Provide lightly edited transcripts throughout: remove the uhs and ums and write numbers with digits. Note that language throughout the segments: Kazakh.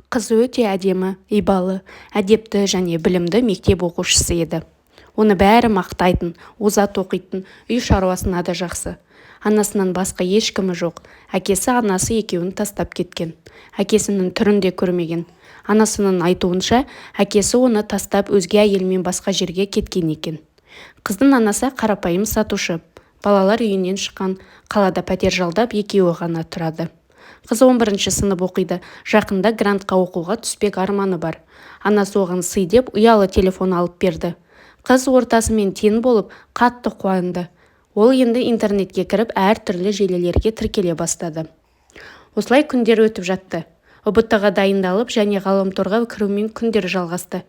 Қыз өте әдемі, ибалы, әдепті және білімді мектеп оқушысы еді. Оны бәрі мақтайтын, озат оқитын, үй шаруасына да жақсы. Анасынан басқа ешкімі жоқ. Әкесі анасы екеуін тастап кеткен. Әкесінің түрін де көрмеген. Анасының айтуынша, әкесі оны тастап өзге әйелмен басқа жерге кеткен екен. Қыздың анасы қарапайым сатушы. Балалар үйінен шыққан, қалада пәтер жалдап екеуі ғана тұрады. Қыз 11-ші сынып оқиды. Жақында грантқа оқуға түспек арманы бар. Анасы оған сый деп ұялы телефон алып берді. Қыз ортасымен тең болып қатты қуанды. Ол енді интернетке кіріп әртүрлі желілерге тіркеле бастады. Осылай күндер өтіп жатты. ұбт-ға дайындалып және ғаламторға кірумен күндер жалғасты.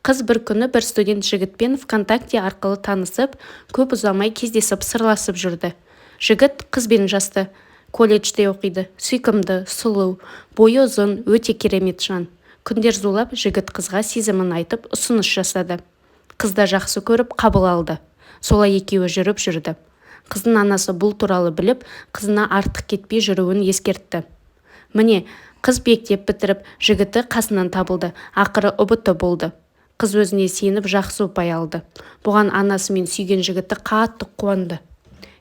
Қыз бір күні бір студент жігітпен ВКонтакте арқылы танысып, көп ұзамай кездесіп сырласып жүрді. Жігіт қызбен жасты. Колледжде оқиды. Сүйкімді, сұлу, бойы ұзын, өте керемет жан. Күндер зулап, жігіт қызға сезімін айтып, ұсыныс жасады. Қыз да жақсы көріп, қабыл алды. Солай екеуі жүріп жүрді. Қыздың анасы бұл туралы біліп, қызына артық кетпей жүруін ескертті. Міне, қыз мектеп бітіріп, жігіті қасынан табылды. Ақыры ұбт болды. Қыз өзіне сеніп жақсы ұпай алды. Бұған анасы мен сүйген жігіті қатты қуанды.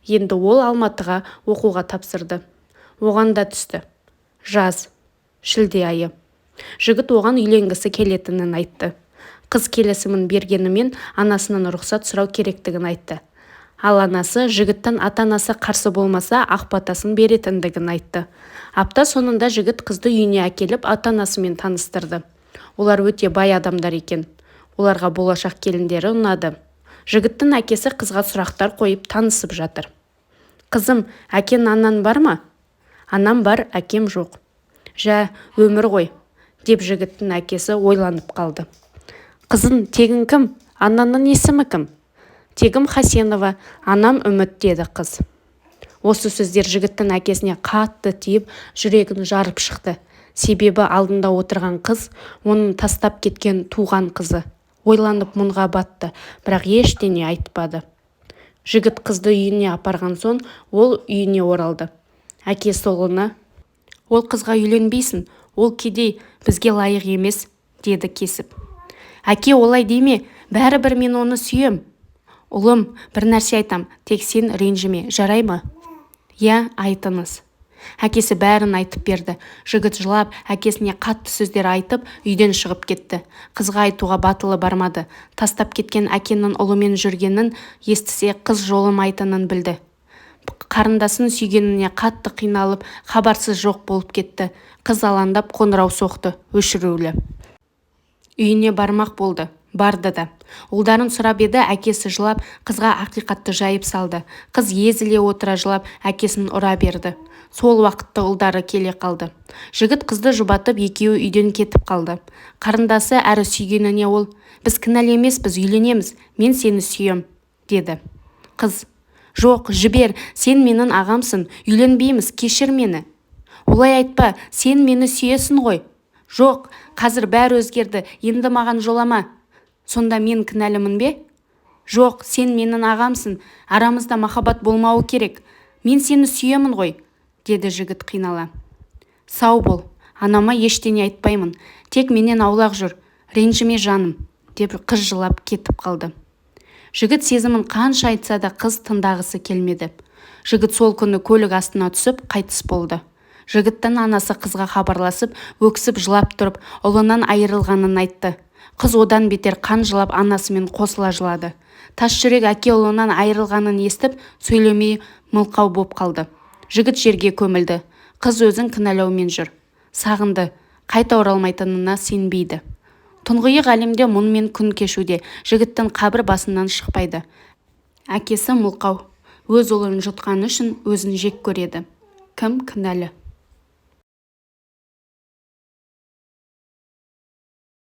Енді ол Алматыға оқуға тапсырды. Оған да түсті. Жаз, шілде айы. Жігіт оған үйленгісі келетінін айтты. Қыз келісімін бергенімен анасынан рұқсат сұрау керектігін айтты. Ал анасы жігіттің ата-анасы қарсы болмаса ақбатасын беретіндігін айтты. Апта соңында жігіт қызды үйіне әкеліп ата-анасымен таныстырды. Олар өте бай адамдар екен. Оларға болашақ келіндері ұнады. Жігіттің әкесі қызға сұрақтар қойып танысып жатыр. Қызым, әкен анан бар ма? Анам бар, әкем жоқ. Жә, өмір ғой, деп жігіттің әкесі ойланып қалды. Қызын, тегін кім? Ананның есімі кім? Тегім Хасенова, анам Үміт, деді қыз. Осы сөздер жігіттің әкесіне қатты тиіп, жүрегін жарып шықты. Себебі алдында отырған қыз, оның тастап кеткен туған қызы. Ойланып мұнға батты, бірақ ештеңе айтпады. Жігіт қызды үйіне апарған соң, ол үйіне оралды. Әкесі ұлына, ол қызға үйленбейсің, ол кедей, бізге лайық емес, деді кесіп. Әке, олай деме, бәрібір мен оны сүйем. Ұлым, бір нәрсе айтам, тек сен ренжіме, жарай ма? Я, айтыңыз. Әкесі бәрін айтып берді. Жігіт жылап, әкесіне қатты сөздер айтып, үйден шығып кетті. Қызға айтуға батылы бармады. Тастап кеткен әкенің ұлымен жүргенін естісе, қыз жолымайтынын білді. Қарындасын сүйгеніне қатты қиналып, хабарсыз жоқ болып кетті. Қыз алаңдап қоңырау соқты, өшірулі. Үйіне бармақ болды. Барды да. Ұлдарын сұрап еді, әкесі жылап, қызға ақиқатты жайып салды. Қыз езіле отыра жылап, әкесін ұра берді. Сол уақытта ұлдары келе қалды. Жігіт қызды жұбатып, екеуі үйден кетіп қалды. Қарындасы әрі сүйгеніне ол, біз кінәлі емеспіз, үйленеміз, мен сені сүйем, деді. Қыз, жоқ, жібер, сен менің ағамсың, үйленбейміз, кешір мені. Олай айтпа, сен мені сүйесің ғой. Жоқ, қазір бәрі өзгерді, енді маған жолама. Сонда мен кінәлімін бе? Жоқ, сен менің ағамсың, арамызда махаббат болмауы керек. Мен сені сүйемін ғой, деді жігіт қинала. Сау бол, анама ештеңе айтпаймын, тек менен аулақ жүр, ренжіме жаным, деп қыз жылап кетіп қалды. Жігіт сезімін қанша айтса да қыз тыңдағысы келмеді. Жігіт сол күні көлік астына түсіп қайтыс болды. Жігіттің анасы қызға хабарласып, өксіп жылап тұрып, ұлынан айырылғанын айтты. Қыз одан бетер қан жылап анасымен қосыла жылады. Тас жүрек әке ұлынан айырылғанын естіп, сөйлемей мылқау боп қалды. Жігіт жерге көмілді. Қыз өзін кінәлаумен жүр. Сағынды, қайта оралмайтынына сенбейді. Тұңғиық әлемде мұнымен күн кешуде. Жігіттің қабір басынан шықпайды. Әкесі мылқау. Өз ұлын жұтқаны үшін өзін жек көреді. Кім кінәлі?